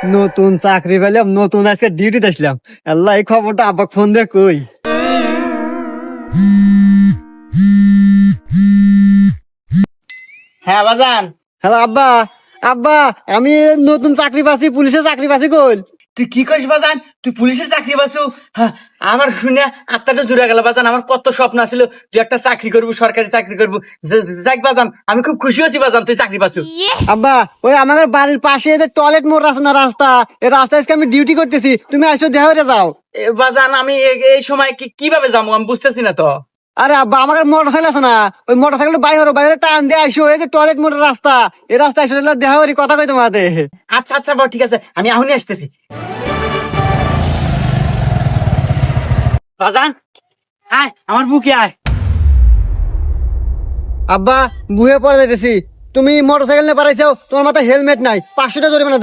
নতুন চাকরি পেলাম, নতুন আজকে ডিউটিতে আসলাম। আল্লাহ, এই খবরটা আব্বাকে ফোন দিয়ে কই। হ্যাঁ বাজান। হ্যালো আব্বা। আব্বা, আমি নতুন চাকরি পাচ্ছি, পুলিশের চাকরি পাচ্ছি। কই? তুই কি করিস বাজান? তুই পুলিশের চাকরি পাচ্ছু? হ্যাঁ, আমার শুনে আত্মাটা জুড়ে গেল বাজান। আমার কত স্বপ্ন ছিল তুই একটা চাকরি করবো, সরকারি চাকরি করবো। যাক বাজান, আমি খুব খুশি হয়েছি বাজান তুই চাকরি পাচ্ছু। আব্বা, ওই আমাদের বাড়ির পাশে যে টয়লেট মোড় আছে না, রাস্তা, এই রাস্তায় আজকে আমি ডিউটি করতেছি, তুমি আসো দেখা হয়ে যাও। বাজান আমি এই সময় কিভাবে যাবো আমি বুঝতেছি না তো। আরে আব্বা, আমার মোটর সাইকেল আছে না, ওই মোটর সাইকেল বাইরে বাইরে টান দিয়ে আইসো, এই যে টয়লেট মোড়ের রাস্তা, এই রাস্তায় এসে দেখা করি, কথা কই তোমাদের। আচ্ছা আচ্ছা বাবা, ঠিক আছে, আমি এখনই আসতেছি বাজান। আয় আমার বুকে আয়। আব্বা, বুয়ে পরে যাইতেছি, তুমি মোটর সাইকেল নিয়ে পারাইছো, তোমার মাথায় হেলমেট নাই, 500 টাকা জরিমানা।